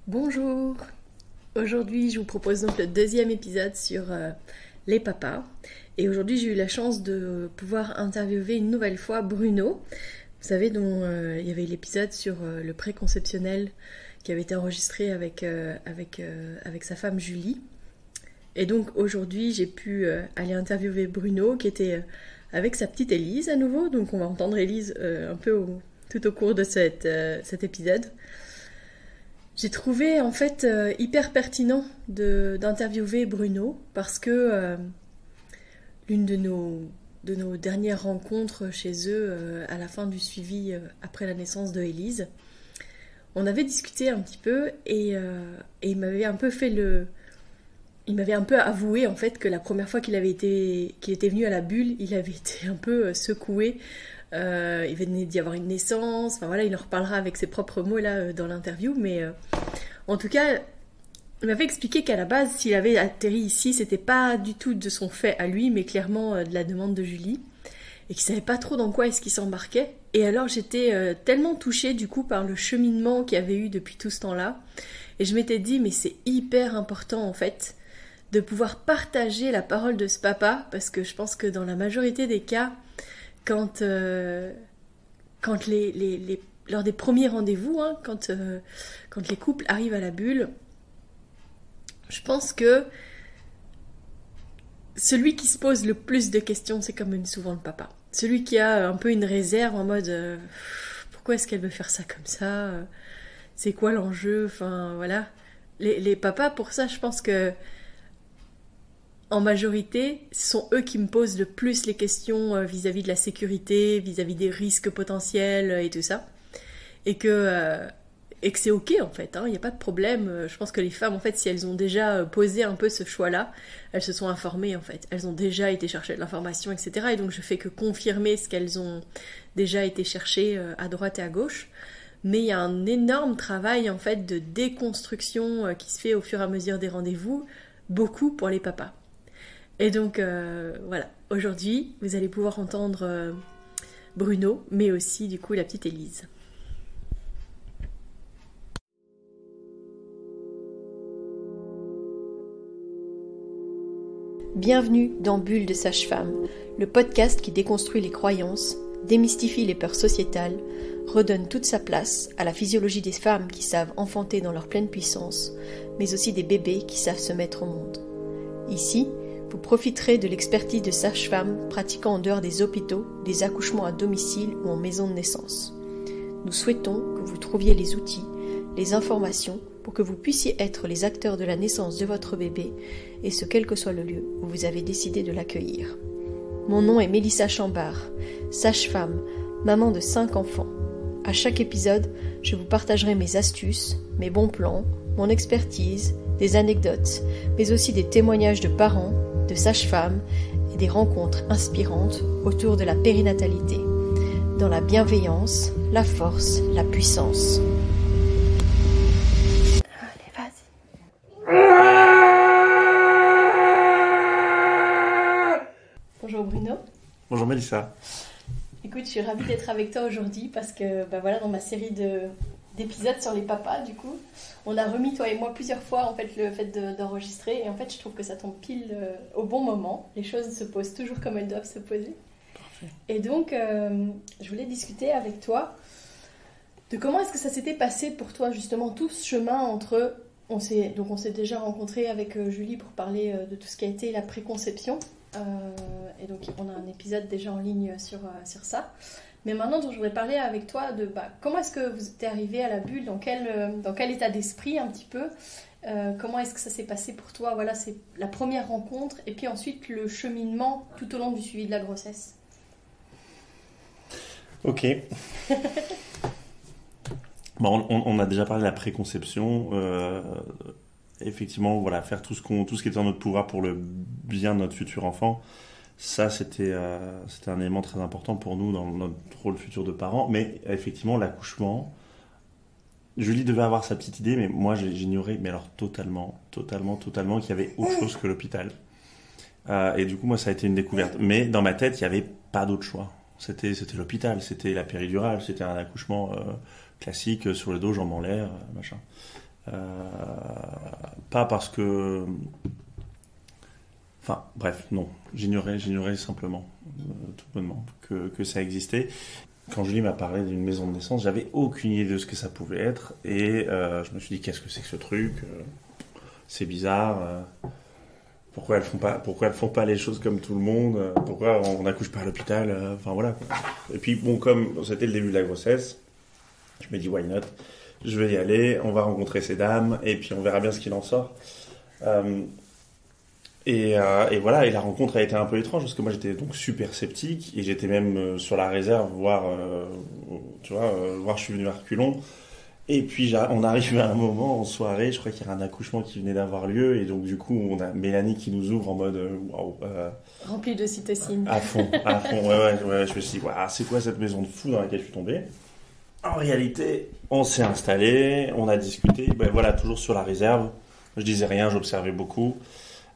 Bonjour. Aujourd'hui, je vous propose donc le deuxième épisode sur les papas. Et aujourd'hui, j'ai eu la chance de pouvoir interviewer une nouvelle fois Bruno. Vous savez, dont il y avait l'épisode sur le préconceptionnel qui avait été enregistré avec sa femme Julie. Et donc aujourd'hui, j'ai pu aller interviewer Bruno qui était avec sa petite Élise à nouveau. Donc on va entendre Élise un peu tout au cours de cet épisode. J'ai trouvé en fait hyper pertinent d'interviewer Bruno parce que l'une de nos dernières rencontres chez eux à la fin du suivi après la naissance de Élise, on avait discuté un petit peu et il m'avait un peu il m'avait un peu avoué en fait que la première fois qu'il était venu à la bulle, il avait été un peu secoué. Il venait d'y avoir une naissance, enfin voilà, il en reparlera avec ses propres mots là dans l'interview, mais en tout cas, il m'avait expliqué qu'à la base, s'il avait atterri ici, c'était pas du tout de son fait à lui, mais clairement de la demande de Julie, et qu'il savait pas trop dans quoi est-ce qu'il s'embarquait. Et alors j'étais tellement touchée du coup par le cheminement qu'il y avait eu depuis tout ce temps-là, et je m'étais dit mais c'est hyper important en fait de pouvoir partager la parole de ce papa, parce que je pense que dans la majorité des cas, quand lors des premiers rendez-vous, hein, quand les couples arrivent à la bulle, je pense que celui qui se pose le plus de questions, c'est quand même souvent le papa. Celui qui a un peu une réserve en mode pourquoi est-ce qu'elle veut faire ça comme ça, c'est quoi l'enjeu, enfin voilà. Les papas, pour ça, je pense que en majorité, ce sont eux qui me posent le plus les questions vis-à-vis de la sécurité, vis-à-vis des risques potentiels et tout ça. Et que c'est ok en fait, il n'y a pas de problème. Je pense que les femmes, en fait, si elles ont déjà posé un peu ce choix-là, elles se sont informées en fait. Elles ont déjà été chercher de l'information, etc. Et donc je fais que confirmer ce qu'elles ont déjà été chercher à droite et à gauche. Mais il y a un énorme travail en fait de déconstruction qui se fait au fur et à mesure des rendez-vous, beaucoup pour les papas. Et donc voilà, aujourd'hui vous allez pouvoir entendre Bruno, mais aussi du coup la petite Élise. Bienvenue dans Bulle de Sage-Femme, le podcast qui déconstruit les croyances, démystifie les peurs sociétales, redonne toute sa place à la physiologie des femmes qui savent enfanter dans leur pleine puissance, mais aussi des bébés qui savent se mettre au monde. Ici, vous profiterez de l'expertise de sages-femmes pratiquant en dehors des hôpitaux, des accouchements à domicile ou en maison de naissance. Nous souhaitons que vous trouviez les outils, les informations pour que vous puissiez être les acteurs de la naissance de votre bébé, et ce quel que soit le lieu où vous avez décidé de l'accueillir. Mon nom est Mélissa Chambard, sage-femme, maman de 5 enfants. À chaque épisode, je vous partagerai mes astuces, mes bons plans, mon expertise, des anecdotes, mais aussi des témoignages de parents, de sages-femmes et des rencontres inspirantes autour de la périnatalité, dans la bienveillance, la force, la puissance. Allez, vas-y. Bonjour Bruno. Bonjour Mélissa. Écoute, je suis ravie d'être avec toi aujourd'hui parce que voilà, dans ma série d'épisodes sur les papas, du coup, on a remis toi et moi plusieurs fois en fait le fait d'enregistrer, et en fait je trouve que ça tombe pile au bon moment. Les choses se posent toujours comme elles doivent se poser. Parfait. Et donc je voulais discuter avec toi de comment est-ce que ça s'était passé pour toi justement tout ce chemin entre on s'est déjà rencontré avec Julie pour parler de tout ce qui a été la préconception, et donc on a un épisode déjà en ligne sur ça. Mais maintenant, je voudrais parler avec toi de comment est-ce que vous êtes arrivé à la bulle, dans quel état d'esprit un petit peu, comment est-ce que ça s'est passé pour toi. Voilà, c'est la première rencontre et puis ensuite le cheminement tout au long du suivi de la grossesse. Ok. Bon, on a déjà parlé de la préconception. Effectivement, voilà, faire tout ce qui était en notre pouvoir pour le bien de notre futur enfant. Ça, c'était un élément très important pour nous dans notre rôle futur de parents. Mais effectivement, l'accouchement, Julie devait avoir sa petite idée, mais moi, j'ignorais, mais alors totalement, qu'il y avait autre chose que l'hôpital. Et du coup, moi, ça a été une découverte. Mais dans ma tête, il n'y avait pas d'autre choix. C'était l'hôpital, c'était la péridurale, c'était un accouchement classique sur le dos, jambes en l'air, machin. Pas parce que... Enfin, bref, non. J'ignorais simplement, tout bonnement, que ça existait. Quand Julie m'a parlé d'une maison de naissance, j'avais aucune idée de ce que ça pouvait être. Et je me suis dit, qu'est-ce que c'est que ce truc? C'est bizarre. Pourquoi elles font pas les choses comme tout le monde? Pourquoi on n'accouche pas à l'hôpital? Enfin voilà, quoi. Et puis, bon, comme c'était le début de la grossesse, je me dis, why not? Je vais y aller, on va rencontrer ces dames, et puis on verra bien ce qu'il en sort. Et voilà, et la rencontre a été un peu étrange parce que moi j'étais donc super sceptique et j'étais même sur la réserve, voir, je suis venu à reculons. Et puis on arrive à un moment en soirée, je crois qu'il y a un accouchement qui venait d'avoir lieu et donc du coup on a Mélanie qui nous ouvre en mode waouh, Rempli de cytocine. à fond, ouais, je me suis dit, waouh, c'est quoi cette maison de fou dans laquelle je suis tombé? En réalité, on s'est installé, on a discuté, ben voilà, toujours sur la réserve. Je disais rien, j'observais beaucoup.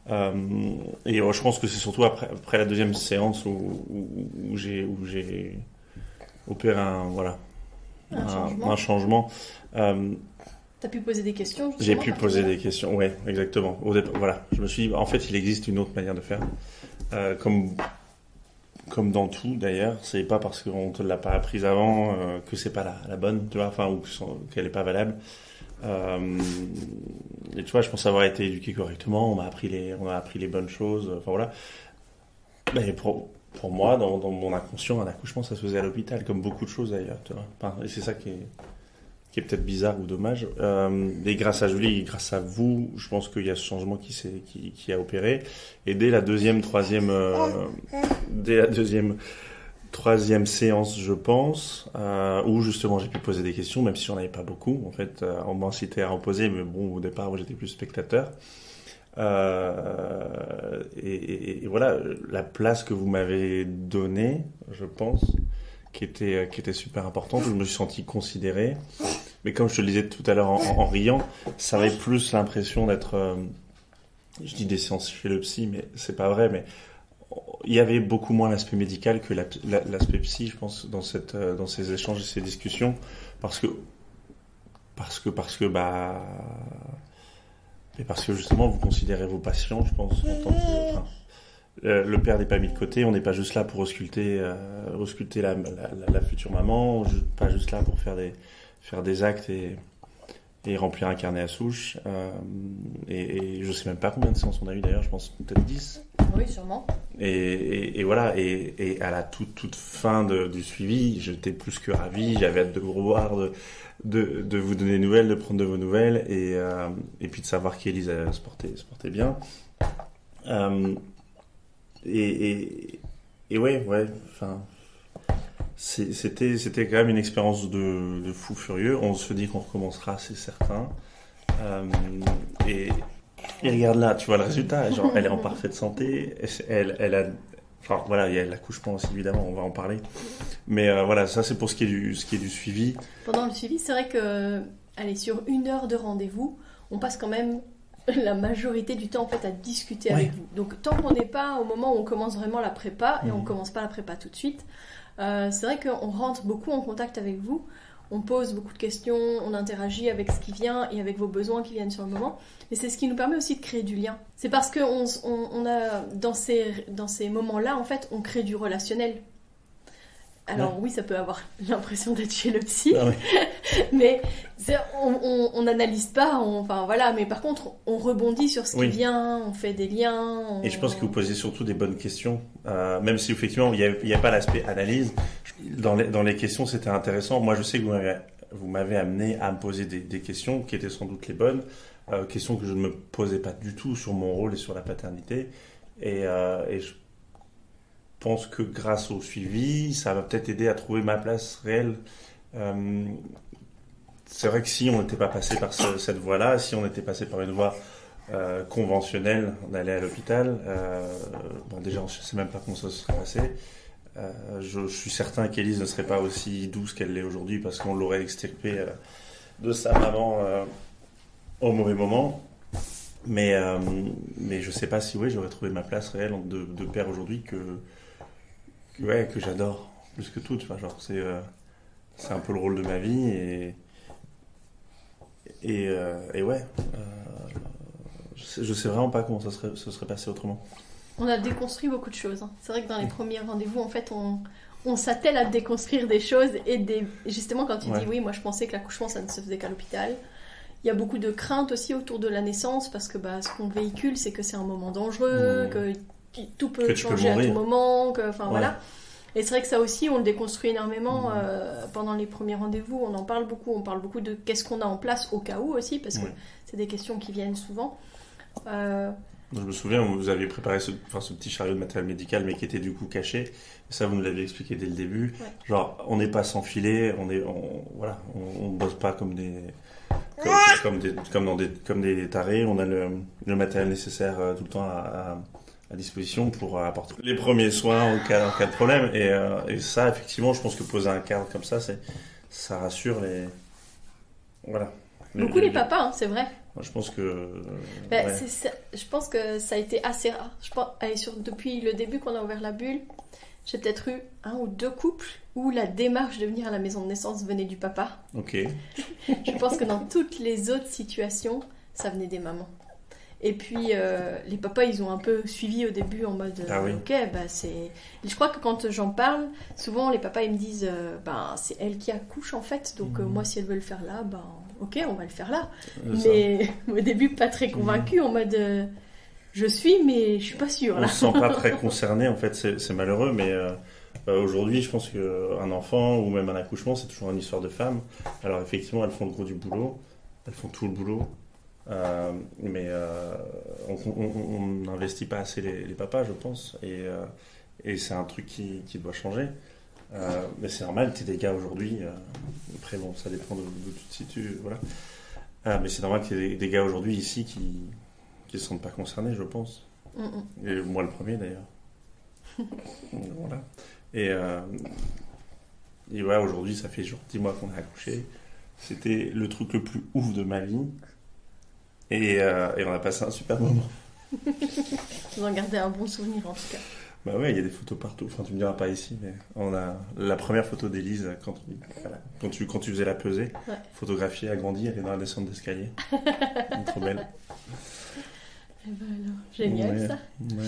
Et je pense que c'est surtout après la deuxième séance où j'ai opéré un changement. T'as pu poser des questions justement? J'ai pu poser des questions, ouais, exactement. Au départ, voilà, je me suis dit, en fait, il existe une autre manière de faire. Comme dans tout d'ailleurs, c'est pas parce qu'on te l'a pas apprise avant que c'est pas la bonne, tu vois, enfin, ou qu'elle est pas valable. Et tu vois, je pense avoir été éduqué correctement, on m'a appris les bonnes choses, enfin voilà. Mais pour moi, dans mon inconscient, un accouchement, ça se faisait à l'hôpital, comme beaucoup de choses d'ailleurs, tu vois. Enfin, et c'est ça qui est peut-être bizarre ou dommage. Et grâce à Julie, grâce à vous, je pense qu'il y a ce changement qui a opéré. Et dès la troisième séance, je pense, où justement j'ai pu poser des questions, même si j'en avais pas beaucoup. En fait, on m'a incité à en poser, mais bon, au départ, moi, j'étais plus spectateur. Et voilà, la place que vous m'avez donnée, je pense, qui était super importante. Je me suis senti considéré. Mais comme je te le disais tout à l'heure en riant, ça avait plus l'impression d'être... je dis des séances chez le psy, mais c'est pas vrai, mais il y avait beaucoup moins l'aspect médical que l'aspect psy, je pense, dans ces échanges et ces discussions, parce que justement vous considérez vos patients, je pense, en tant que, le père n'est pas mis de côté, on n'est pas juste là pour ausculter la future maman, pas juste là pour faire des actes et remplir un carnet à souche. Et je sais même pas combien de séances on a eu d'ailleurs, je pense peut-être 10. Oui, sûrement. Et voilà, et à la toute fin du suivi, j'étais plus que ravi, j'avais hâte de vous revoir, de vous donner des nouvelles, de prendre de vos nouvelles, et puis de savoir qu'Élise se portait bien. Et ouais, enfin... C'était quand même une expérience de fou furieux. On se dit qu'on recommencera, c'est certain. Et regarde là, tu vois le résultat. Genre, elle est en parfaite santé. Elle a, enfin voilà, il y a l'accouchement aussi évidemment. On va en parler. Mais voilà, ça c'est pour ce qui est du suivi. Pendant le suivi, c'est vrai que, allez, sur 1 heure de rendez-vous, on passe quand même la majorité du temps en fait à discuter avec vous. Donc tant qu'on n'est pas au moment où on commence vraiment la prépa, et on commence pas la prépa tout de suite. C'est vrai qu'on rentre beaucoup en contact avec vous, on pose beaucoup de questions, on interagit avec ce qui vient et avec vos besoins qui viennent sur le moment, mais c'est ce qui nous permet aussi de créer du lien. C'est parce que on a, dans ces moments-là, en fait, on crée du relationnel. Alors oui, ça peut avoir l'impression d'être chez le psy, mais on n'analyse pas, enfin voilà, mais par contre, on rebondit sur ce qui vient, on fait des liens. Et je pense que vous posez surtout des bonnes questions, même si effectivement il n'y a pas l'aspect analyse. Dans les questions, c'était intéressant. Moi, je sais que vous m'avez amené à me poser des questions qui étaient sans doute les bonnes, questions que je ne me posais pas du tout sur mon rôle et sur la paternité. Et je pense que grâce au suivi, ça va peut-être aider à trouver ma place réelle. C'est vrai que si on n'était pas passé par cette voie-là, si on était passé par une voie conventionnelle, on allait à l'hôpital. Bon, déjà, je ne sais même pas comment ça se serait passé. Je suis certain qu'Élise ne serait pas aussi douce qu'elle l'est aujourd'hui parce qu'on l'aurait extirpée de sa maman au mauvais moment. Mais je ne sais pas si j'aurais trouvé ma place réelle de père aujourd'hui que j'adore plus que tout, tu vois, genre c'est un peu le rôle de ma vie et ouais, je sais vraiment pas comment ça serait passé autrement. On a déconstruit beaucoup de choses. Hein. C'est vrai que dans les premiers rendez-vous, en fait, on s'attelle à déconstruire des choses justement quand tu dis oui, moi je pensais que l'accouchement ça ne se faisait qu'à l'hôpital. Il y a beaucoup de craintes aussi autour de la naissance parce que ce qu'on véhicule c'est que c'est un moment dangereux, que tout peut changer à tout moment, voilà. Et c'est vrai que ça aussi on le déconstruit énormément pendant les premiers rendez-vous, on en parle beaucoup, on parle beaucoup de qu'est-ce qu'on a en place au cas où aussi parce que c'est des questions qui viennent souvent. Je me souviens, vous aviez préparé ce petit chariot de matériel médical, mais qui était du coup caché. Ça, vous nous l'aviez expliqué dès le début. Ouais. Genre, on n'est pas sans filet, on bosse pas comme des tarés. On a le matériel nécessaire tout le temps à disposition pour apporter les premiers soins en cas de problème. Et ça, effectivement, je pense que poser un cadre comme ça, ça rassure les... Voilà. Beaucoup les papas, hein, c'est vrai. Moi, je pense que... je pense que ça a été assez rare. Depuis le début qu'on a ouvert la bulle, j'ai peut-être eu 1 ou 2 couples où la démarche de venir à la maison de naissance venait du papa. Ok. Je pense que dans toutes les autres situations, ça venait des mamans. Et puis, les papas, ils ont un peu suivi au début en mode... Ok, c'est... Je crois que quand j'en parle, souvent, les papas, ils me disent... c'est elle qui accouche, en fait. Donc, moi, si elle veut le faire là, ok, on va le faire là. Mais au début, pas très convaincu, en mode... je suis, mais je suis pas sûre, là. On se sent pas très concerné, en fait. C'est malheureux, mais... aujourd'hui, je pense qu'un enfant ou même un accouchement, c'est toujours une histoire de femmes. Alors, effectivement, elles font le gros du boulot. Elles font tout le boulot. Mais on n'investit pas assez les papas, je pense, et c'est un truc qui doit changer. Mais c'est normal, t'es des gars aujourd'hui. Après, bon, ça dépend de tout te situes, voilà. Mais c'est normal qu'il y ait des gars aujourd'hui ici qui ne se sentent pas concernés, je pense. Et moi, le premier d'ailleurs. Voilà. Et voilà, aujourd'hui, ça fait genre 10 mois qu'on a accouché. C'était le truc le plus ouf de ma vie. Et on a passé un super moment. Vous en gardez un bon souvenir en tout cas. Bah ouais, il y a des photos partout. Enfin, tu me diras pas ici, mais on a la première photo d'Élise quand tu faisais la pesée, photographiée, agrandie, elle est dans la descente d'escalier. Trop belle. Et ben alors, génial ça. Ouais.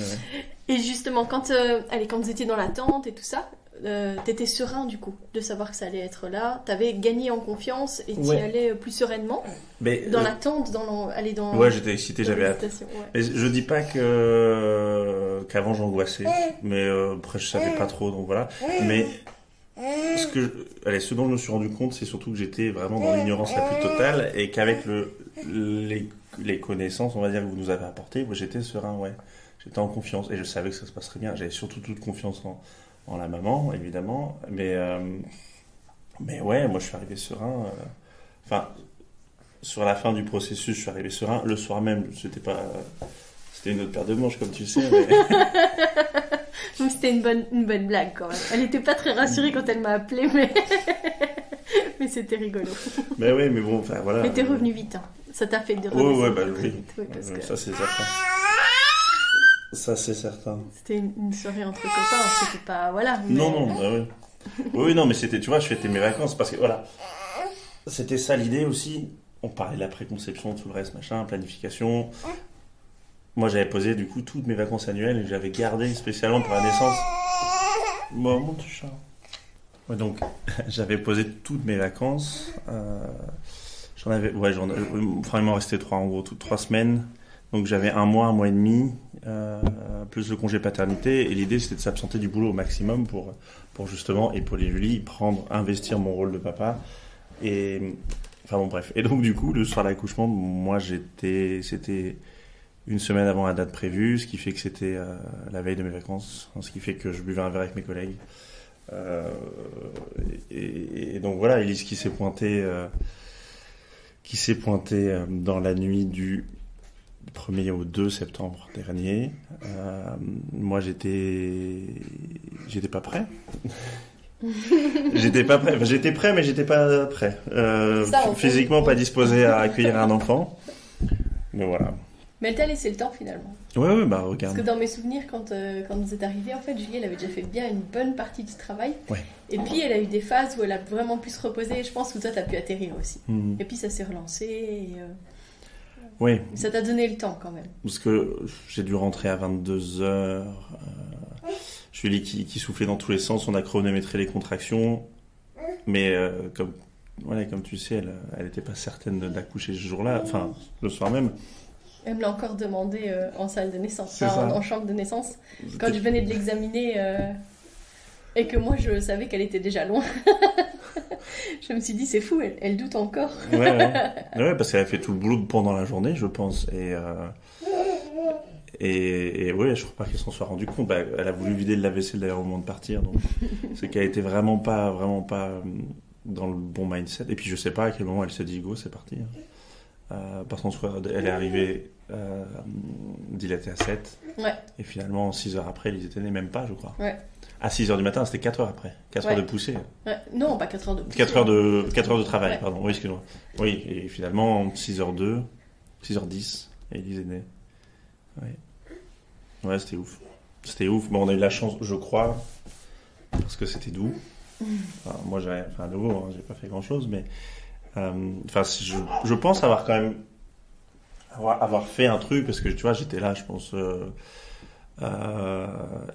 Et justement, quand vous étiez dans la tente et tout ça, t'étais serein du coup de savoir que ça allait être là, t'avais gagné en confiance et t'y allais plus sereinement. Mais dans l'attente, aller dans... Ouais, j'étais excité, j'avais hâte. Mais je dis pas qu'avant j'angoissais, mais après je savais pas trop, donc voilà. Mais ce dont je me suis rendu compte, c'est surtout que j'étais vraiment dans l'ignorance la plus totale et qu'avec les connaissances, on va dire, que vous nous avez apportées, j'étais serein, ouais. J'étais en confiance et je savais que ça se passerait bien. J'avais surtout toute confiance en la maman, évidemment. Mais ouais, moi je suis arrivé serein. Sur la fin du processus, je suis arrivé serein. Le soir même, c'était une autre paire de manches, comme tu sais. Mais... Donc c'était une bonne blague quand même. Elle n'était pas très rassurée quand elle m'a appelé, mais c'était rigolo. Mais oui, mais bon, enfin voilà. Mais t'es revenu vite, hein. Ça t'a fait de revenir très vite. Oui, ça c'est certain. Ça c'est certain. C'était une soirée entre copains, c'était pas... Voilà. Mais... Non, bah oui. Oui, non, mais c'était, tu vois, je fêtais mes vacances parce que voilà. C'était ça l'idée aussi. On parlait de la préconception, tout le reste, machin, planification. Moi, j'avais posé du coup toutes mes vacances annuelles et j'avais gardé spécialement pour la naissance. Bon, mon petit chat. Ouais, donc, j'avais posé toutes mes vacances. Il m'en restait 3, en gros, toutes 3 semaines. Donc, j'avais 1 mois et demi, plus le congé paternité. Et l'idée, c'était de s'absenter du boulot au maximum pour justement épauler Julie, investir mon rôle de papa. Et, enfin bon, bref. Et donc, du coup, le soir de l'accouchement, moi, c'était 1 semaine avant la date prévue, ce qui fait que c'était la veille de mes vacances, ce qui fait que je buvais un verre avec mes collègues. Et donc voilà, Élise qui s'est pointée dans la nuit du 1er au 2 septembre dernier. Moi, j'étais pas prêt. J'étais pas prêt. Enfin, j'étais prêt, mais j'étais pas prêt. Physiquement, pas disposé à accueillir un enfant. Mais voilà. Mais elle t'a laissé le temps finalement. Ouais, bah Parce regarde. que dans mes souvenirs, quand vous êtes arrivés, en fait, Julie, elle avait déjà fait bien une bonne partie du travail. Ouais. Et puis, elle a eu des phases où elle a vraiment pu se reposer. Je pense que toi, t'as pu atterrir aussi. Et puis, ça s'est relancé. Et, Oui, ça t'a donné le temps quand même. parce que j'ai dû rentrer à 22h. Julie qui soufflait dans tous les sens, on a chronométré les contractions. Mais comme tu sais, elle n'était pas certaine d'accoucher ce jour-là, enfin le soir même. Elle me l'a encore demandé en salle de naissance, C'est enfin, ça. en chambre de naissance, quand je venais de l'examiner et que moi je savais qu'elle était déjà loin. Je me suis dit, c'est fou, elle doute encore. Ouais, parce qu'elle a fait tout le boulot pendant la journée, je pense. Et ouais, je crois pas qu'elle s'en soit rendue compte. Bah, elle a voulu vider le lave-vaisselle d'ailleurs au moment de partir, donc c'est qu'elle était vraiment pas dans le bon mindset. Et puis je sais pas à quel moment elle s'est dit go, c'est parti. Par contre, elle est arrivée dilatée à 7. Ouais. Et finalement, 6 heures après, ils étaient nés, même pas, je crois. Ouais. À 6 heures du matin, c'était 4 heures après. 4 heures de poussée. Ouais. Non, pas 4 heures de poussée. 4 heures de travail, Ouais. pardon. Oui, excuse-moi. Oui, et finalement, 6h02, 6h10, et ils est né. Ouais, c'était ouf. C'était ouf. Bon, on a eu de la chance, je crois, parce que c'était doux. Enfin, moi, à nouveau, hein, j'ai pas fait grand-chose, mais je pense avoir quand même avoir fait un truc, parce que tu vois, j'étais là, je pense,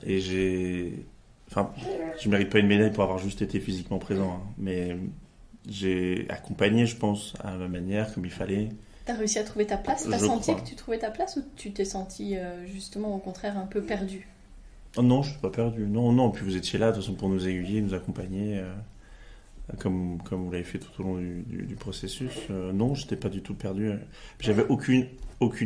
et je mérite pas une médaille pour avoir juste été physiquement présent, hein, mais j'ai accompagné, je pense, à ma manière, comme il fallait. T'as réussi à trouver ta place? T'as Je senti crois. que tu trouvais ta place ou tu t'es senti justement au contraire un peu perdu? Oh non, je suis pas perdu. Non. Puis vous étiez là, de toute façon, pour nous aiguiller, nous accompagner, comme vous l'avez fait tout au long du processus. Non, j'étais pas du tout perdu. J'avais aucune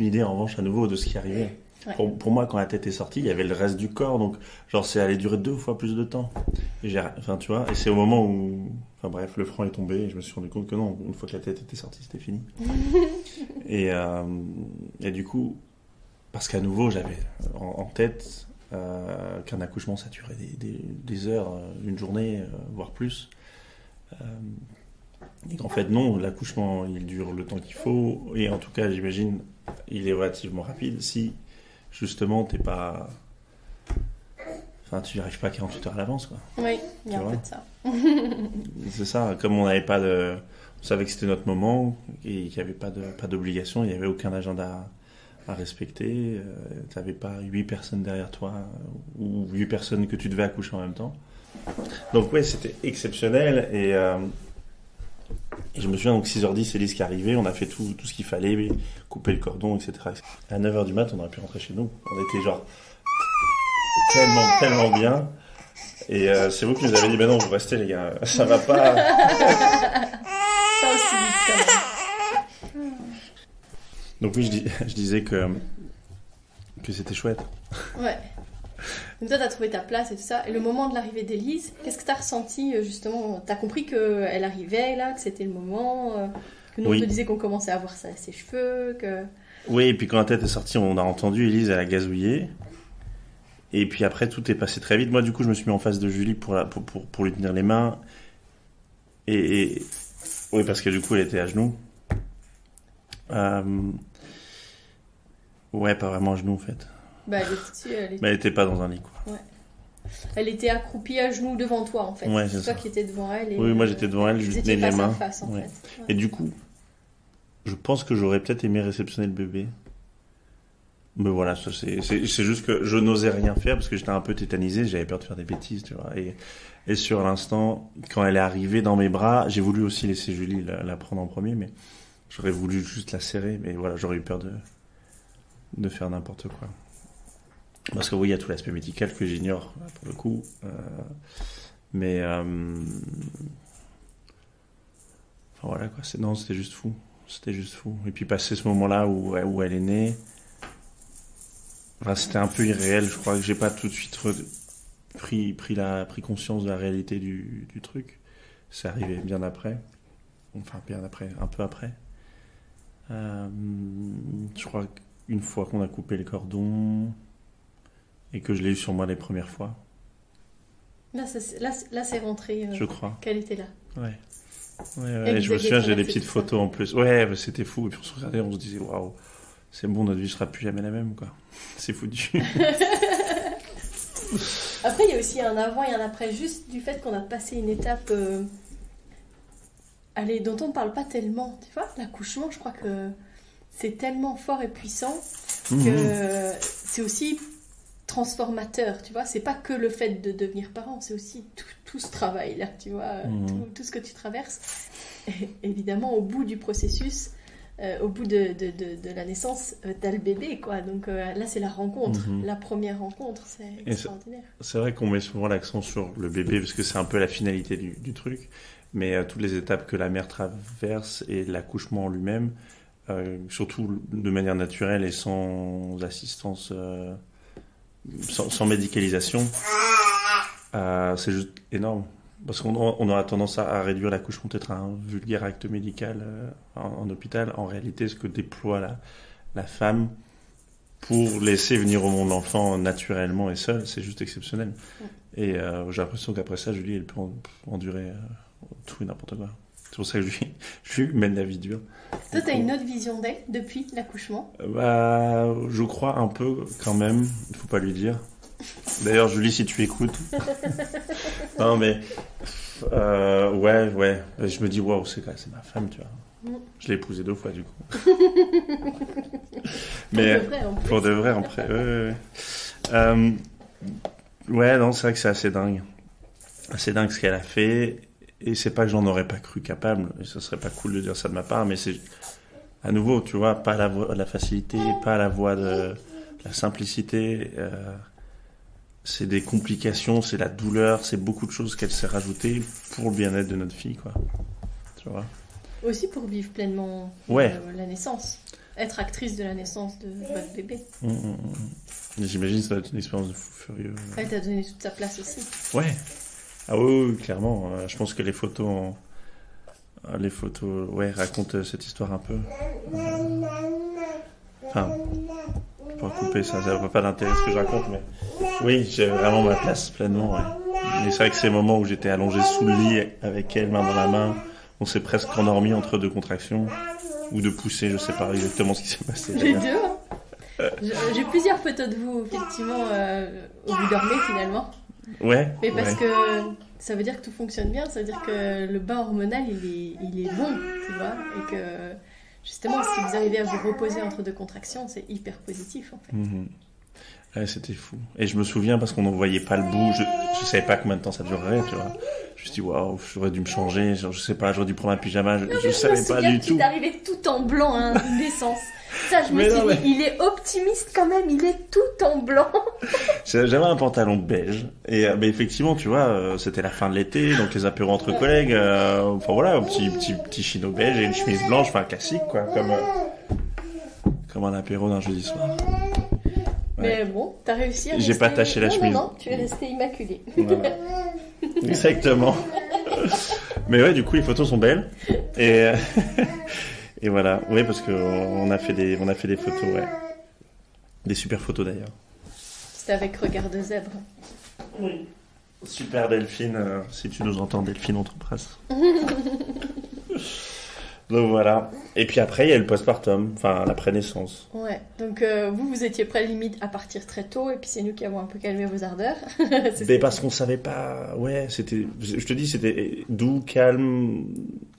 idée, en revanche, à nouveau, de ce qui arrivait. Ouais. Pour moi, quand la tête est sortie, il y avait le reste du corps, donc genre c'est allé durer 2 fois plus de temps. Et tu vois, et c'est au moment où, enfin bref, le franc est tombé et je me suis rendu compte que non, une fois que la tête était sortie, c'était fini. et du coup, parce qu'à nouveau, j'avais en tête qu'un accouchement ça durait des heures, une journée, voire plus. Et qu'en fait non, l'accouchement il dure le temps qu'il faut, et en tout cas j'imagine il est relativement rapide si justement t'es pas, enfin tu n'y arrives pas 48 heures à l'avance, quoi. Oui, il y a Tu un vois. peu de ça. C'est ça, comme on n'avait pas on savait que c'était notre moment et qu'il n'y avait pas d'obligation, il n'y avait aucun agenda à respecter, tu n'avais pas 8 personnes derrière toi ou 8 personnes que tu devais accoucher en même temps. Donc ouais, c'était exceptionnel, et je me souviens, donc 6h10, Élise qui est arrivée, on a fait tout ce qu'il fallait, couper le cordon, etc. À 9h du mat, on aurait pu rentrer chez nous. On était genre tellement bien. Et c'est vous qui nous avez dit, ben non, vous restez les gars, ça va pas. Pas aussi vite quand même. Donc oui, je disais que c'était chouette. Ouais. Donc toi, t'as trouvé ta place et tout ça. Et le moment de l'arrivée d'Élise, qu'est-ce que t'as ressenti justement? T'as compris qu'elle arrivait là, que c'était le moment, que nous on Oui. te disait qu'on commençait à voir ses cheveux, que... Oui, et puis quand la tête est sortie, on a entendu Élise, elle a gazouillé. Et puis après, tout est passé très vite. Moi, du coup, je me suis mis en face de Julie pour lui tenir les mains. Et oui, parce que du coup, elle était à genoux. Ouais, pas vraiment à genoux, en fait. Bah, elle était dessus, Mais elle était pas dans un lit, quoi. elle était accroupie à genoux devant toi en fait. Ouais, c'est c'est toi ça. qui étais devant elle. Et, Oui, moi j'étais devant elle, je vous lui étiez tenais les face à mains. face en Ouais. fait. Ouais. Et du coup, je pense que j'aurais peut-être aimé réceptionner le bébé. Mais voilà, ça, c'est juste que je n'osais rien faire parce que j'étais un peu tétanisé, j'avais peur de faire des bêtises, tu vois. Et sur l'instant, quand elle est arrivée dans mes bras, j'ai voulu aussi laisser Julie la prendre en premier, mais j'aurais voulu juste la serrer, mais voilà, j'aurais eu peur de faire n'importe quoi. Parce que oui, il y a tout l'aspect médical que j'ignore, pour le coup. Mais enfin voilà, quoi. Non, c'était juste fou. C'était juste fou. Et puis passer ce moment-là où elle est née, enfin, c'était un peu irréel. Je crois que j'ai pas tout de suite pris conscience de la réalité du truc. C'est arrivé bien après. Enfin, bien après, un peu après. Je crois qu'une fois qu'on a coupé le cordon et que je l'ai eu sur moi les premières fois, Là, c'est rentré. je crois. Qu'elle était là. Ouais. Et Je vous me aviez souviens, j'ai des traversé petites tout ça. photos en plus. Ouais, bah, c'était fou. Et puis on se regardait, on se disait, waouh, c'est bon, notre vie sera plus jamais la même, quoi. C'est foutu. Après, il y a aussi un avant et un après, juste du fait qu'on a passé une étape dont on ne parle pas tellement. Tu vois, l'accouchement, je crois que c'est tellement fort et puissant que c'est aussi transformateur, tu vois. C'est pas que le fait de devenir parent, c'est aussi tout ce travail-là, tu vois, tout ce que tu traverses. Et évidemment, au bout du processus, au bout de la naissance, t'as le bébé, quoi. Donc là, c'est la rencontre, la première rencontre, c'est extraordinaire. C'est vrai qu'on met souvent l'accent sur le bébé, parce que c'est un peu la finalité du truc, mais toutes les étapes que la mère traverse et l'accouchement en lui-même, surtout de manière naturelle et sans assistance, sans médicalisation, c'est juste énorme. Parce qu'on aura tendance à réduire l'accouchement peut-être à un vulgaire acte médical en hôpital. En réalité, ce que déploie la femme pour laisser venir au monde l'enfant naturellement et seul, c'est juste exceptionnel. Et j'ai l'impression qu'après ça, Julie, elle peut endurer tout et n'importe quoi. C'est pour ça que je lui mène la vie dure. Toi, t'as une autre vision d'elle depuis l'accouchement? Je crois un peu quand même, il faut pas lui dire. D'ailleurs, Julie, si tu écoutes. Non, mais. Ouais. Je me dis, waouh, c'est ma femme, tu vois. Je l'ai épousée 2 fois, du coup. Mais. Pour de vrai, en vrai. Ouais, non, c'est vrai que c'est assez dingue. Assez dingue ce qu'elle a fait. Et c'est pas que j'en aurais pas cru capable. Et ce serait pas cool de dire ça de ma part, mais c'est. À nouveau, tu vois, pas la facilité, pas la voie de la simplicité. C'est des complications, c'est la douleur, c'est beaucoup de choses qu'elle s'est rajoutées pour le bien-être de notre fille, quoi. Tu vois. Aussi pour vivre pleinement la naissance. Être actrice de la naissance de votre bébé. J'imagine que ça doit être une expérience de fou furieux. Elle t'a donné toute sa place aussi. Ouais. Ah oui, clairement. Je pense que les photos, racontent cette histoire un peu. Enfin, pour couper ça n'a pas d'intérêt ce que je raconte, mais oui, j'ai vraiment ma place pleinement. Ouais. Mais c'est vrai que ces moments où j'étais allongé sous le lit avec elle, main dans la main, on s'est presque endormi entre 2 contractions, ou de pousser, je sais pas exactement ce qui s'est passé. Les deux. J'ai plusieurs photos de vous, effectivement, où vous dormez finalement. Ouais. Mais parce que ça veut dire que tout fonctionne bien, ça veut dire que le bain hormonal, il est bon, tu vois, et que justement, si vous arrivez à vous reposer entre 2 contractions, c'est hyper positif, en fait. Ouais, c'était fou. Et je me souviens, parce qu'on n'en voyait pas le bout, je savais pas combien de temps ça durerait, tu vois. Je me suis dit, waouh, j'aurais dû me changer, je sais pas, j'aurais dû prendre un pyjama, je savais pas du tout. Tu t'arrivais tout en blanc à une naissance. Ça, je me suis dit, il est optimiste quand même, il est tout en blanc. J'avais un pantalon beige. Et mais effectivement, tu vois, c'était la fin de l'été, donc les apéros entre collègues, enfin voilà, un petit chino beige et une chemise blanche, enfin classique, quoi, comme un apéro d'un jeudi soir. Mais bon, t'as réussi à J'ai pas taché la chemise. Non, tu es resté immaculé. Voilà. Exactement. Mais ouais, du coup, les photos sont belles. Et voilà. Oui, parce qu'on a fait des photos, ouais. Des super photos d'ailleurs. C'était avec Regard de zèbre. Oui. Super Delphine, si tu nous entends, Delphine, on t'embrasse. Donc voilà. Et puis après, il y a le postpartum, enfin l'après-naissance. Ouais. Donc vous étiez prêts limite à partir très tôt, et puis c'est nous qui avons un peu calmé vos ardeurs. Mais parce qu'on savait pas. Ouais, c'était. Je te dis, c'était doux, calme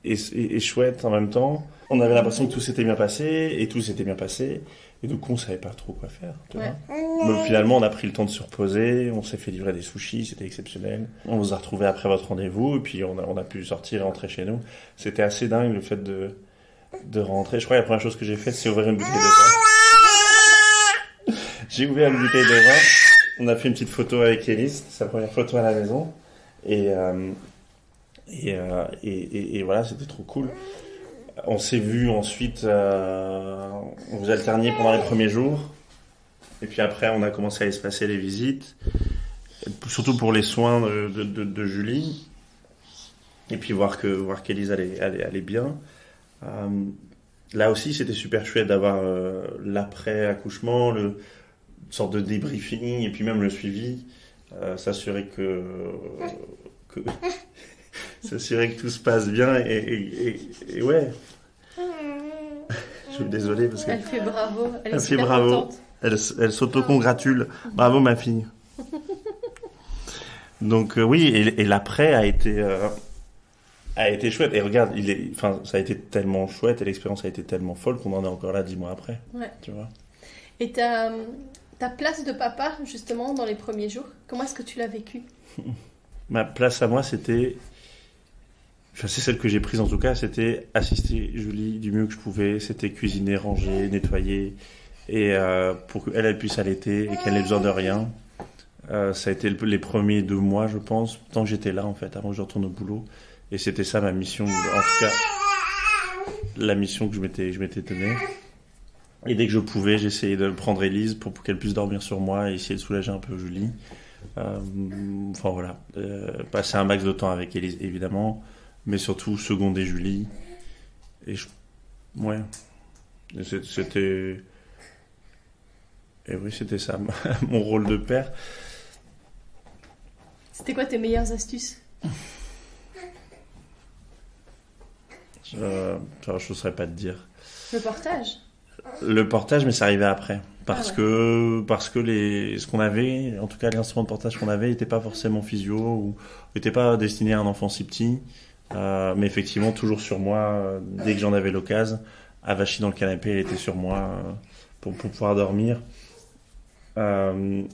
et chouette en même temps. On avait l'impression que tout s'était bien passé, et tout s'était bien passé. Et du coup, on savait pas trop quoi faire. Tu vois. Mais finalement, on a pris le temps de se reposer. On s'est fait livrer des sushis, c'était exceptionnel. On vous a retrouvés après votre rendez-vous, et puis on a pu sortir et rentrer chez nous. C'était assez dingue le fait de rentrer. Je crois que la première chose que j'ai faite, c'est ouvrir une bouteille de vin. J'ai ouvert une bouteille de vin. On a fait une petite photo avec Élise, sa première photo à la maison. Et voilà, c'était trop cool. On s'est vu ensuite, on vous alterniez pendant les premiers jours. Et puis après, on a commencé à espacer les visites. Surtout pour les soins de Julie. Et puis voir qu'Élise allait bien. Là aussi, c'était super chouette d'avoir l'après-accouchement, une sorte de débriefing, et puis même le suivi. S'assurer s'assurer que tout se passe bien, et ouais. Je suis désolé parce Elle fait bravo. Elle est elle fait super bravo. contente. Elle s'auto-congratule. Bravo ma fille. Donc oui, et l'après a été chouette. Et regarde, enfin, ça a été tellement chouette et l'expérience a été tellement folle qu'on en est encore là 10 mois après. Ouais. Tu vois. Et ta place de papa, justement, dans les premiers jours, comment est-ce que tu l'as vécu? Ma place à moi, c'était... Enfin, c'est celle que j'ai prise en tout cas, c'était assister Julie du mieux que je pouvais. C'était cuisiner, ranger, nettoyer. Et pour qu'elle elle puisse allaiter et qu'elle n'ait besoin de rien. Ça a été les premiers 2 mois, je pense, tant que j'étais là, en fait, avant que je retourne au boulot. Et c'était ça ma mission, en tout cas, la mission que je m'étais donnée. Et dès que je pouvais, j'essayais de prendre Élise pour qu'elle puisse dormir sur moi et essayer de soulager un peu Julie. Enfin voilà, passer un max de temps avec Élise, évidemment, mais surtout seconder Julie. Et ouais, c'était... Et oui, c'était ça, mon rôle de père. C'était quoi tes meilleures astuces? Je ne saurais pas te dire. Le portage? Le portage, mais ça arrivait après. Parce que ce qu'on avait, en tout cas l'instrument de portage qu'on avait, n'était pas forcément physio ou n'était pas destiné à un enfant si petit. Mais effectivement, toujours sur moi, dès que j'en avais l'occasion, avachie dans le canapé, elle était sur moi pour pouvoir dormir. Les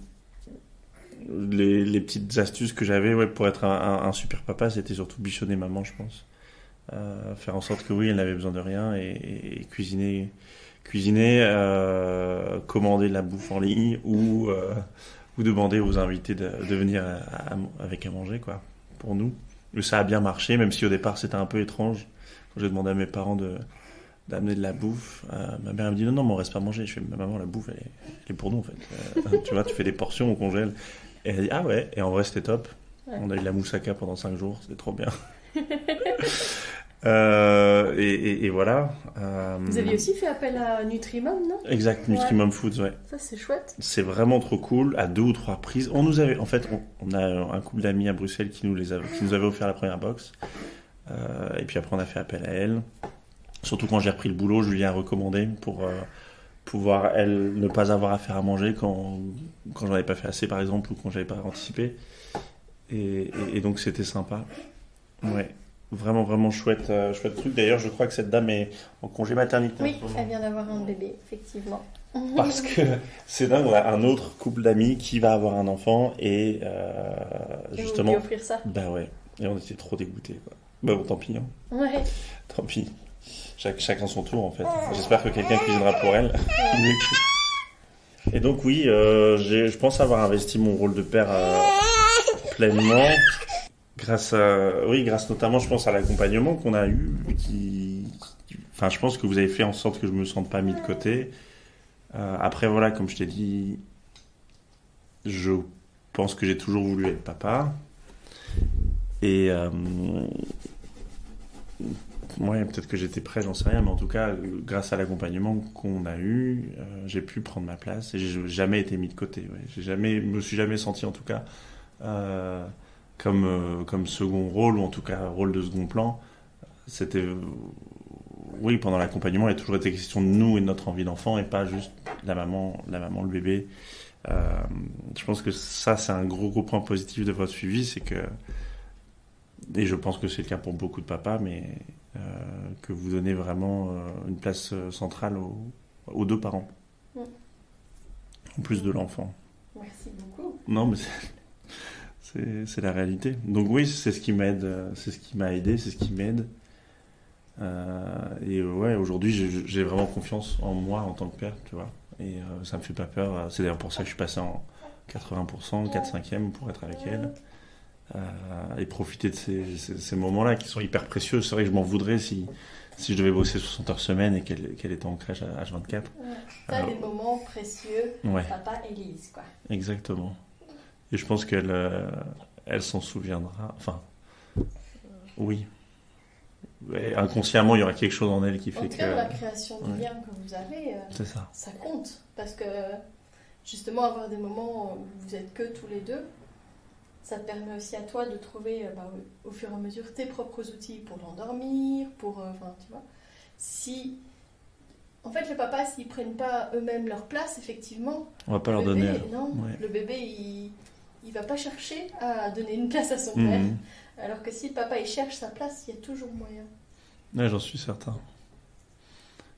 petites astuces que j'avais pour être un super papa, c'était surtout bichonner maman, je pense. Faire en sorte que oui, elle n'avait besoin de rien et cuisiner, commander de la bouffe en ligne ou demander aux invités de venir avec à manger, quoi, pour nous. Mais ça a bien marché, même si au départ c'était un peu étrange. Quand j'ai demandé à mes parents d'amener de la bouffe, ma mère me dit non, mais on reste pas manger. Je fais, ma maman, la bouffe, elle est pour nous en fait. Tu vois, tu fais des portions, on congèle. Et elle dit ah ouais, et en vrai c'était top. Ouais. On a eu la moussaka pendant 5 jours, c'était trop bien. Et voilà. Vous aviez aussi fait appel à Nutrimum, non? Exact, Nutrimum Foods, ouais. Ça, c'est chouette. C'est vraiment trop cool. À 2 ou 3 reprises, on a un couple d'amis à Bruxelles qui nous avait offert la première box. Et puis après, on a fait appel à elle. Surtout quand j'ai repris le boulot, je lui ai recommandé pour pouvoir, elle, ne pas avoir à faire à manger quand j'en avais pas fait assez, par exemple, ou quand j'avais pas anticipé. Et donc, c'était sympa. Ouais. Vraiment, vraiment chouette truc. D'ailleurs, je crois que cette dame est en congé maternité. Oui, elle vient d'avoir un bébé, effectivement. Parce que c'est dingue, on a un autre couple d'amis qui va avoir un enfant et justement... vous lui offrir ça. Bah ouais, et on était trop dégoûtés, quoi. Bah bon, tant pis. Hein. Ouais. Tant pis. Chacun son tour, en fait. J'espère que quelqu'un cuisinera pour elle. Et donc oui, je pense avoir investi mon rôle de père pleinement. Grâce notamment, je pense, à l'accompagnement qu'on a eu, enfin, je pense que vous avez fait en sorte que je me sente pas mis de côté. Après, voilà, comme je t'ai dit, je pense que j'ai toujours voulu être papa. Et ouais, peut-être que j'étais prêt, j'en sais rien, mais en tout cas, grâce à l'accompagnement qu'on a eu, j'ai pu prendre ma place et j'ai jamais été mis de côté. Ouais. Me suis jamais senti, en tout cas, comme second rôle, ou en tout cas rôle de second plan. C'était... Oui, pendant l'accompagnement, il y a toujours été question de nous et de notre envie d'enfant, et pas juste la maman, le bébé. Je pense que ça, c'est un gros point positif de votre suivi, c'est que, et je pense que c'est le cas pour beaucoup de papas, mais que vous donnez vraiment une place centrale aux 2 parents. En plus de l'enfant. Merci beaucoup. Non, mais c'est la réalité. Donc oui, c'est ce qui m'aide, c'est ce qui m'a aidé, c'est ce qui m'aide. Et ouais, aujourd'hui, j'ai vraiment confiance en moi en tant que père, tu vois. Et ça me fait pas peur. C'est d'ailleurs pour ça que je suis passé en 80%, 4/5e pour être avec elle. Et profiter de ces moments-là qui sont hyper précieux. C'est vrai que je m'en voudrais si je devais bosser 60 heures semaine et qu'elle était en crèche à H24. Ouais. Ça, des moments précieux, ouais. Papa Élise, quoi. Exactement. Et je pense qu'elle s'en souviendra. Enfin, oui. Et inconsciemment, il y aura quelque chose en elle qui fait que... En tout cas, la création du lien que vous avez, c'est ça. Ça compte. Parce que, justement, avoir des moments où vous êtes que tous les deux, ça te permet aussi à toi de trouver, au fur et à mesure, tes propres outils pour l'endormir, enfin, tu vois. Si En fait, les papas, s'ils prennent pas eux-mêmes leur place, effectivement, On va pas leur le bébé, donner. non, Ouais. le bébé, il va pas chercher à donner une place à son père. Mhm. Alors que si le papa, il cherche sa place, il y a toujours moyen. Ouais, j'en suis certain.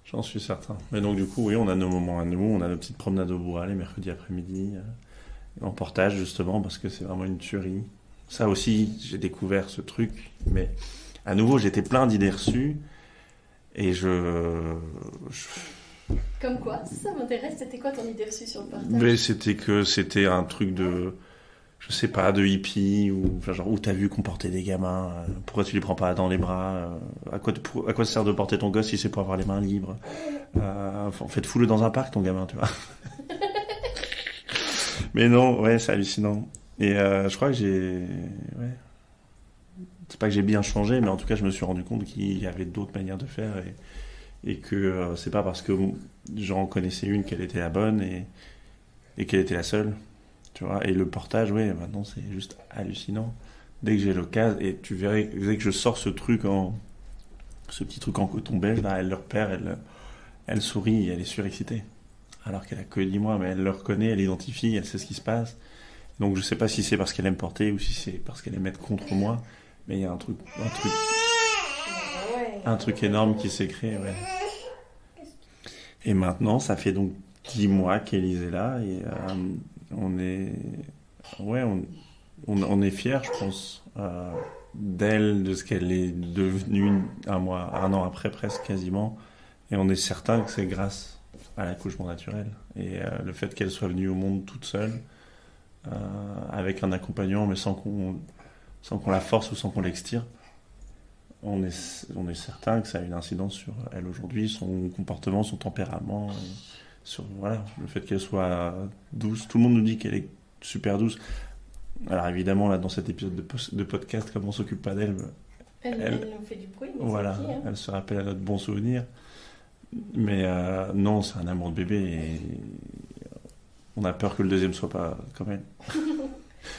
J'en suis certain. Mais donc, du coup, oui, on a nos moments à nous, on a nos petites promenades au bois les mercredis après-midi, en portage, justement, parce que c'est vraiment une tuerie. Ça aussi, j'ai découvert ce truc, mais à nouveau, j'étais plein d'idées reçues, et Comme quoi, ça m'intéresse. C'était quoi ton idée reçue sur le partage? mais c'était un truc de, je sais pas, de hippie, ou enfin, genre, où t'as vu qu'on portait des gamins, pourquoi tu les prends pas dans les bras, à quoi ça sert de porter ton gosse si c'est pour avoir les mains libres, en fait, fous-le dans un parc, ton gamin, tu vois. Mais non, ouais, c'est hallucinant. Et je crois que ouais, c'est pas que j'ai bien changé, mais en tout cas, je me suis rendu compte qu'il y avait d'autres manières de faire, et que c'est pas parce que j'en connaissais une qu'elle était la bonne, et qu'elle était la seule. Tu vois, et le portage, ouais, maintenant c'est juste hallucinant. Dès que j'ai l'occasion, et tu verrais, dès que je sors ce petit truc en coton beige, là, elle le repère, elle sourit, elle est surexcitée. Alors qu'elle a que 10 mois, mais elle le reconnaît, elle l'identifie, elle sait ce qui se passe. Donc je sais pas si c'est parce qu'elle aime porter ou si c'est parce qu'elle aime être contre moi, mais il y a un truc énorme qui s'est créé, ouais. Et maintenant, ça fait donc 10 mois qu'Élise est là, et on est, ouais, on est fiers, je pense, d'elle, de ce qu'elle est devenue un an après presque quasiment, et on est certain que c'est grâce à l'accouchement naturel et le fait qu'elle soit venue au monde toute seule, avec un accompagnant, mais sans qu'on la force ou sans qu'on l'extire. On est certain que ça a une incidence sur elle aujourd'hui, son comportement, son tempérament, sur voilà, le fait qu'elle soit douce. Tout le monde nous dit qu'elle est super douce. Alors évidemment, là, dans cet épisode de podcast, comme on s'occupe pas d'elle, Elle nous fait du bruit, mais voilà, c'est qui, hein? elle se rappelle à notre bon souvenir. Mais non, c'est un amour de bébé, et on a peur que le deuxième soit pas comme elle.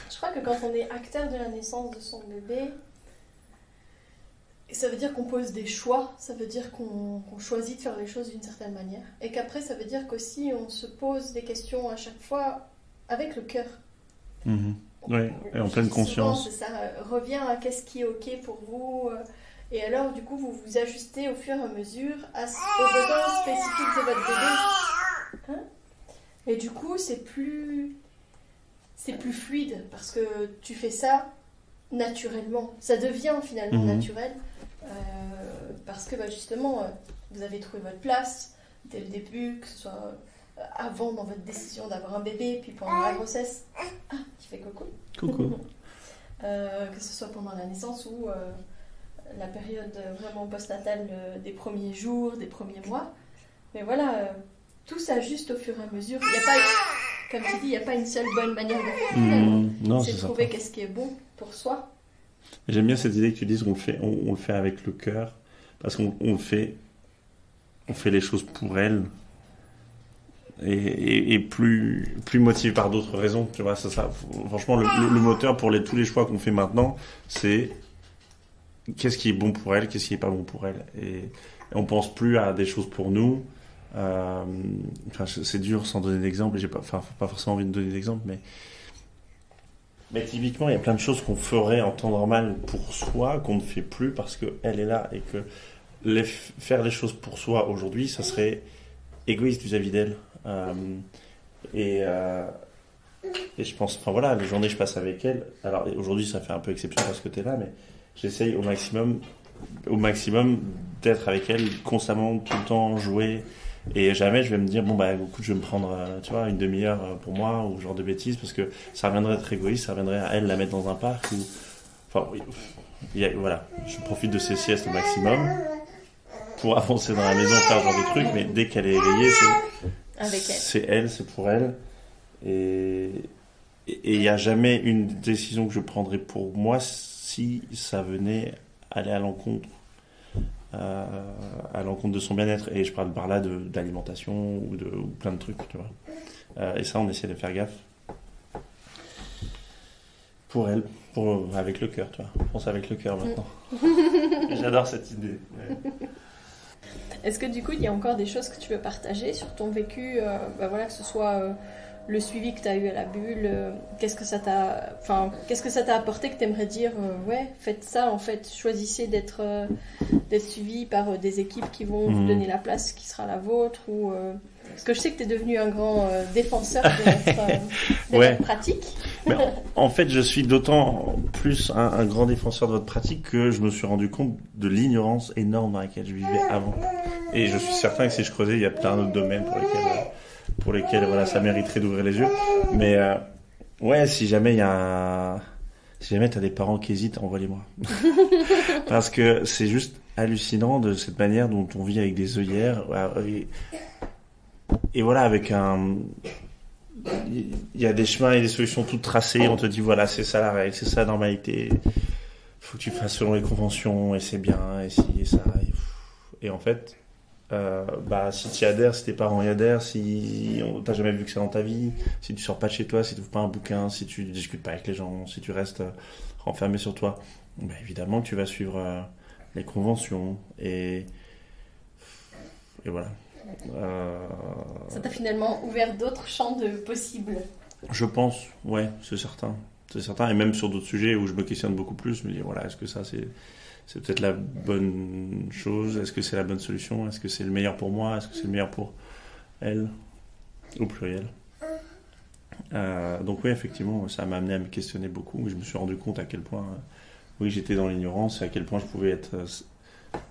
Je crois que quand on est acteur de la naissance de son bébé, ça veut dire qu'on pose des choix, ça veut dire qu'on choisit de faire les choses d'une certaine manière. Et qu'après, ça veut dire qu'aussi on se pose des questions à chaque fois avec le cœur. Mm-hmm. Oui, et en pleine conscience. Souvent, ça revient à qu'est-ce qui est OK pour vous. Et alors, du coup, vous vous ajustez au fur et à mesure aux besoins spécifiques de votre bébé. Hein? Et du coup, c'est plus fluide parce que tu fais ça naturellement. Ça devient finalement naturel parce que justement, vous avez trouvé votre place dès le début, que ce soit avant dans votre décision d'avoir un bébé, puis pendant la grossesse. Ah, tu fais coucou. Coucou. Que ce soit pendant la naissance ou la période vraiment postnatale des premiers jours, des premiers mois. Mais voilà, tout s'ajuste au fur et à mesure. Il n'y a pas, comme tu dis, il n'y a pas une seule bonne manière de faire. Non, c'est de trouver qu'est-ce qui est bon pour soi. J'aime bien cette idée que tu dises on le fait avec le cœur, parce qu'on fait les choses pour elle, et plus motivé par d'autres raisons, tu vois. Ça, franchement, le moteur pour tous les choix qu'on fait maintenant, c'est qu'est-ce qui est bon pour elle, qu'est-ce qui est pas bon pour elle, et on pense plus à des choses pour nous. C'est dur sans donner d'exemple, j'ai pas forcément envie de donner d'exemple, mais typiquement, il y a plein de choses qu'on ferait en temps normal pour soi, qu'on ne fait plus parce qu'elle est là, et que faire les choses pour soi aujourd'hui, ça serait égoïste vis-à-vis d'elle. Et je pense, enfin voilà, les journées que je passe avec elle, alors aujourd'hui ça fait un peu exception parce que tu es là, mais j'essaye au maximum d'être avec elle constamment, tout le temps, jouer. Et jamais je vais me dire, bon bah écoute, je vais me prendre tu vois, une demi-heure pour moi, ou ce genre de bêtises, parce que ça reviendrait à être égoïste, ça reviendrait à elle la mettre dans un parc, ou enfin oui, voilà, je profite de ces siestes au maximum pour avancer dans la maison, faire ce genre de trucs, mais dès qu'elle est éveillée, c'est elle, c'est pour elle, et il n'y a jamais une décision que je prendrais pour moi si ça venait aller à l'encontre de son bien-être, et je parle par là d'alimentation ou plein de trucs, tu vois. Et ça, on essaie de faire gaffe pour elle, avec le cœur, tu vois. On pense avec le cœur maintenant. J'adore cette idée. Ouais. Est-ce que du coup, il y a encore des choses que tu veux partager sur ton vécu, que ce soit le suivi que tu as eu à la bulle, qu'est-ce que ça t'a apporté que tu aimerais dire, ouais, faites ça, en fait, choisissez d'être suivi par des équipes qui vont vous donner la place qui sera la vôtre, ou parce que je sais que tu es devenu un grand défenseur de votre pratique. Mais en fait, je suis d'autant plus un grand défenseur de votre pratique que je me suis rendu compte de l'ignorance énorme dans laquelle je vivais avant. Et je suis certain que si je creusais, il y a plein d'autres domaines pour lesquels voilà, ça mériterait d'ouvrir les yeux. Mais ouais, si jamais t'as des parents qui hésitent, envoie-les-moi. Parce que c'est juste hallucinant de cette manière dont on vit avec des œillères. Et voilà, avec il y a des chemins et des solutions toutes tracées. On te dit voilà, c'est ça la règle, c'est ça la normalité. Faut que tu fasses selon les conventions et c'est bien et ci et ça. Et en fait, si tu y adhères, si tes parents y adhèrent, si t'as jamais vu que ça dans ta vie, si tu sors pas de chez toi, si tu ouvres pas un bouquin, si tu discutes pas avec les gens, si tu restes renfermé sur toi, évidemment que tu vas suivre les conventions et voilà. Ça t'a finalement ouvert d'autres champs de possibles. Je pense, ouais, c'est certain. C'est certain, et même sur d'autres sujets où je me questionne beaucoup plus, je me dis voilà, est-ce que ça c'est peut-être la bonne chose, est-ce que c'est la bonne solution, est-ce que c'est le meilleur pour moi, est-ce que c'est le meilleur pour elle, au pluriel. Donc oui, effectivement, ça m'a amené à me questionner beaucoup, et je me suis rendu compte à quel point, oui, j'étais dans l'ignorance, et à quel point je pouvais être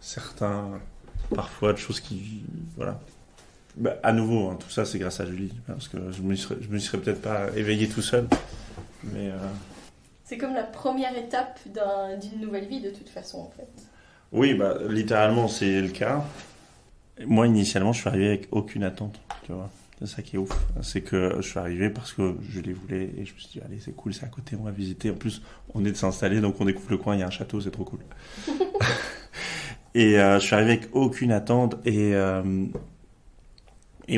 certain parfois de choses qui, voilà. À nouveau, tout ça c'est grâce à Julie, parce que je me serais peut-être pas éveillé tout seul, mais c'est comme la première étape d'une nouvelle vie de toute façon en fait. Oui, littéralement c'est le cas. Moi initialement je suis arrivé avec aucune attente, tu vois. C'est ça qui est ouf, c'est que je suis arrivé parce que je les voulais et je me suis dit allez c'est cool, c'est à côté, on va visiter. En plus on est de s'installer donc on découvre le coin, il y a un château, c'est trop cool. Et je suis arrivé avec aucune attente et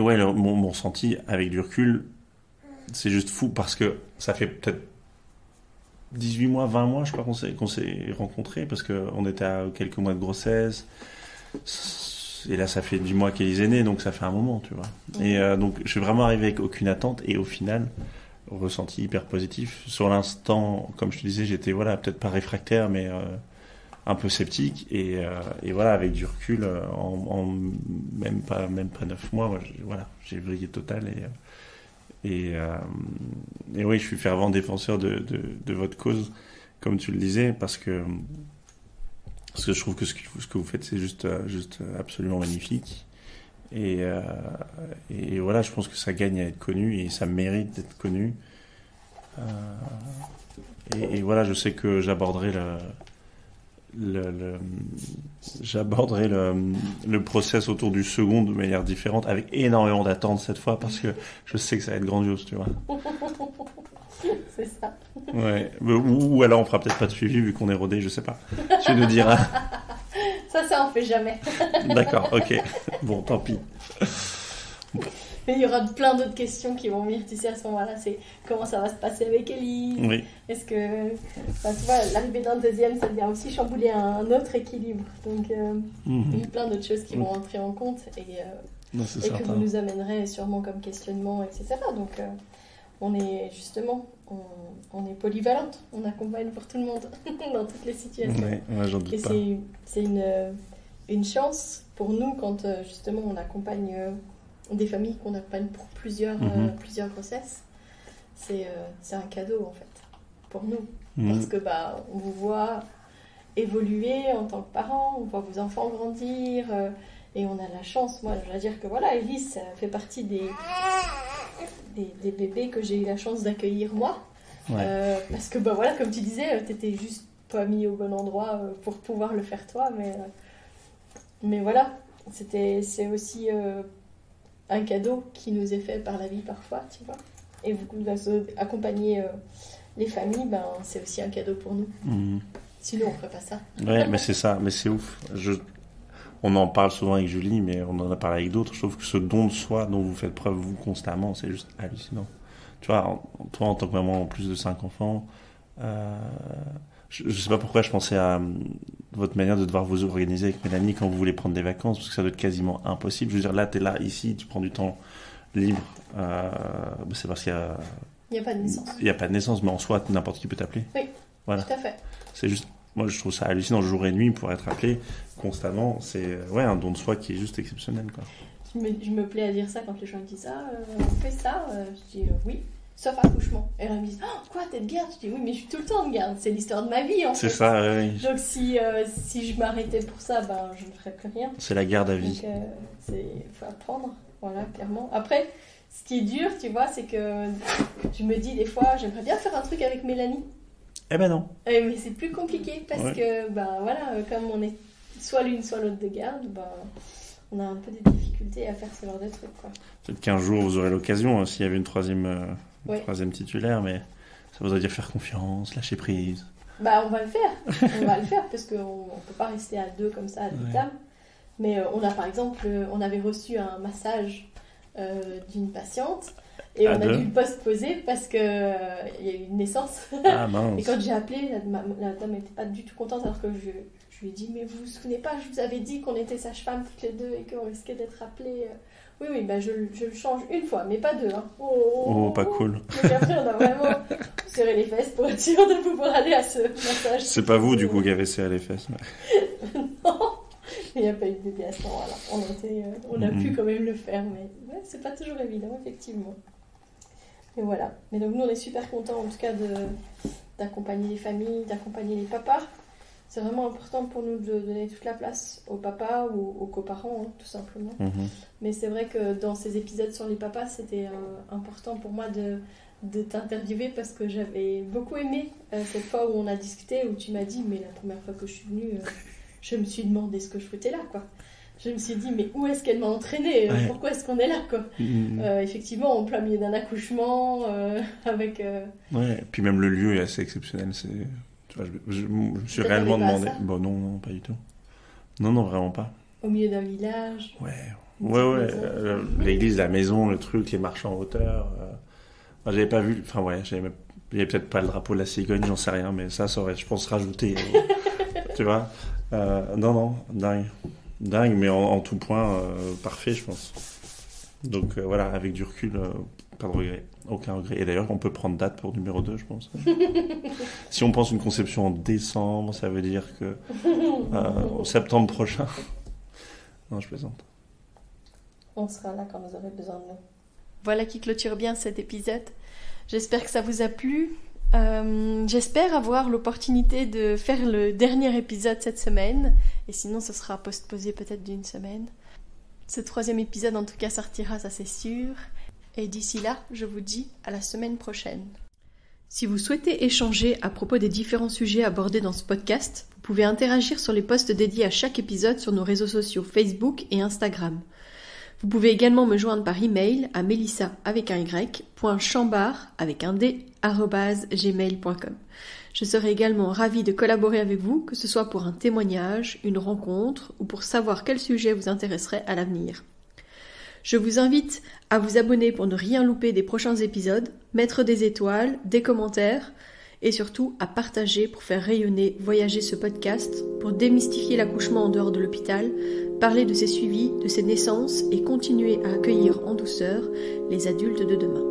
ouais, mon ressenti avec du recul, c'est juste fou parce que ça fait peut-être 18 mois, 20 mois, je crois qu'on s'est rencontrés parce qu'on était à quelques mois de grossesse. Et là, ça fait 10 mois qu'Élise est née, donc ça fait un moment, tu vois. Et donc, je suis vraiment arrivé avec aucune attente et au final, ressenti hyper positif. Sur l'instant, comme je te disais, j'étais peut-être pas réfractaire, mais un peu sceptique et voilà, avec du recul, en même pas 9 mois, j'ai brillé total et oui, je suis fervent défenseur de votre cause, comme tu le disais, parce que je trouve que ce que vous faites, c'est juste absolument magnifique et voilà, je pense que ça gagne à être connu et ça mérite d'être connu et voilà, je sais que j'aborderai le process autour du second de manière différente, avec énormément d'attentes cette fois, parce que je sais que ça va être grandiose, tu vois. C'est ça. Ouais. Ou alors on fera peut-être pas de suivi vu qu'on est rodé, je sais pas. Tu nous diras. Ça on fait jamais. D'accord, ok. Bon, tant pis. Mais il y aura plein d'autres questions qui vont venir, tu sais, à ce moment-là, c'est comment ça va se passer avec Ellie. Oui. Est-ce que, tu vois, l'arrivée d'un deuxième, ça vient aussi chambouler un autre équilibre. Donc, il y a plein d'autres choses qui vont entrer en compte et que vous nous amènerez sûrement comme questionnement, etc. Donc, on est justement, on est polyvalente, on accompagne pour tout le monde dans toutes les situations. Ouais, j'en doute et pas. C'est une chance pour nous quand justement on accompagne des familles qu'on accompagne pour plusieurs grossesses. C'est un cadeau en fait pour nous, parce que on vous voit évoluer en tant que parents, on voit vos enfants grandir et on a la chance, moi je dois dire que voilà, Elise ça fait partie des bébés que j'ai eu la chance d'accueillir moi. Ouais. Parce que voilà, comme tu disais, t'étais juste pas mis au bon endroit pour pouvoir le faire toi, mais voilà, c'est aussi un cadeau qui nous est fait par la vie parfois, tu vois. Et vous accompagner les familles, c'est aussi un cadeau pour nous. Sinon on ferait pas ça. Ouais, mais c'est ça, mais c'est ouf. On en parle souvent avec Julie, mais on en a parlé avec d'autres. Je trouve que ce don de soi dont vous faites preuve, vous, constamment, c'est juste hallucinant. Tu vois, toi, en tant que maman, en plus de 5 enfants, Je sais pas pourquoi je pensais à votre manière de devoir vous organiser avec Mélanie quand vous voulez prendre des vacances, parce que ça doit être quasiment impossible. Je veux dire, là, t'es là, ici, tu prends du temps libre. C'est parce qu'il y a... Il n'y a pas de naissance. Il n'y a pas de naissance, mais en soi, n'importe qui peut t'appeler. Oui, voilà. tout à fait. C'est juste... Moi, je trouve ça hallucinant, jour et nuit, pour être appelé constamment. C'est un don de soi qui est juste exceptionnel, quoi. Je me plais à dire ça quand les gens me disent on fait ça. Je dis oui, sauf accouchement. Et là, ils me disent quoi, t'es de garde? Je dis oui, mais je suis tout le temps de garde. C'est l'histoire de ma vie, en fait. C'est ça, oui. Donc si je m'arrêtais pour ça, je ne ferais plus rien. C'est la garde à vie. Donc faut apprendre, voilà, clairement. Après, ce qui est dur, tu vois, c'est que je me dis des fois, j'aimerais bien faire un truc avec Mélanie. Eh ben non. Mais c'est plus compliqué parce que, voilà, comme on est soit l'une soit l'autre de garde, on a un peu des difficultés à faire ce genre de trucs, quoi. Peut-être qu'un jour vous aurez l'occasion, s'il y avait une troisième titulaire, mais ça voudrait dire faire confiance, lâcher prise. On va le faire. On va le faire parce qu'on ne peut pas rester à deux comme ça, à vitam. Mais on a par exemple, on avait reçu un massage d'une patiente et on a dû le postposer parce qu'il y a eu une naissance. Ah, mince. Et quand j'ai appelé, la dame n'était pas du tout contente alors que je lui ai dit mais vous vous souvenez pas, je vous avais dit qu'on était sage-femme toutes les deux et qu'on risquait d'être appelés. Oui, je le change une fois, mais pas deux. Hein. Oh, pas cool. Donc après, on a vraiment serré les fesses pour être sûr de pouvoir aller à ce massage. C'est pas vous, du coup, qui avez serré les fesses. Mais... non, il n'y a pas eu de bébé à ce moment-là. On a pu quand même le faire, mais c'est pas toujours évident, effectivement. Mais voilà. Mais donc, nous, on est super contents, en tout cas, d'accompagner les familles, d'accompagner les papas. C'est vraiment important pour nous de donner toute la place aux papas ou aux coparents, hein, tout simplement. Mais c'est vrai que dans ces épisodes sur les papas, c'était important pour moi de t'interviewer parce que j'avais beaucoup aimé cette fois où on a discuté, où tu m'as dit, mais la première fois que je suis venue, je me suis demandé ce que je foutais là, quoi. Je me suis dit, mais où est-ce qu'elle m'a entraînée? Pourquoi est-ce qu'on est là, quoi? Effectivement, en plein milieu d'un accouchement, avec... Ouais, et puis même le lieu est assez exceptionnel, c'est... Je me suis réellement demandé. Non, pas du tout. Non, vraiment pas. Au milieu d'un village. Ouais. L'église, la maison, le truc, les marches en hauteur. J'avais pas vu. Enfin, j'avais peut-être pas le drapeau de la cigogne, j'en sais rien, mais ça aurait, je pense, rajouté. Tu vois Non, dingue. Dingue, mais en tout point, parfait, je pense. Donc voilà, avec du recul. Pas de regret, aucun regret. Et d'ailleurs, on peut prendre date pour numéro 2, je pense. Si on pense une conception en décembre, ça veut dire que en septembre prochain. Non, je plaisante. On sera là quand vous aurez besoin de nous. Voilà qui clôture bien cet épisode. J'espère que ça vous a plu. J'espère avoir l'opportunité de faire le dernier épisode cette semaine. Et sinon, ce sera postposé peut-être d'une semaine. Ce 3e épisode, en tout cas, sortira, ça c'est sûr. Et d'ici là, je vous dis à la semaine prochaine. Si vous souhaitez échanger à propos des différents sujets abordés dans ce podcast, vous pouvez interagir sur les posts dédiés à chaque épisode sur nos réseaux sociaux Facebook et Instagram. Vous pouvez également me joindre par email à melissa.chambard@gmail.com. Je serai également ravie de collaborer avec vous, que ce soit pour un témoignage, une rencontre ou pour savoir quel sujet vous intéresserait à l'avenir. Je vous invite à vous abonner pour ne rien louper des prochains épisodes, mettre des étoiles, des commentaires et surtout à partager pour faire rayonner, voyager ce podcast, pour démystifier l'accouchement en dehors de l'hôpital, parler de ses suivis, de ses naissances et continuer à accueillir en douceur les adultes de demain.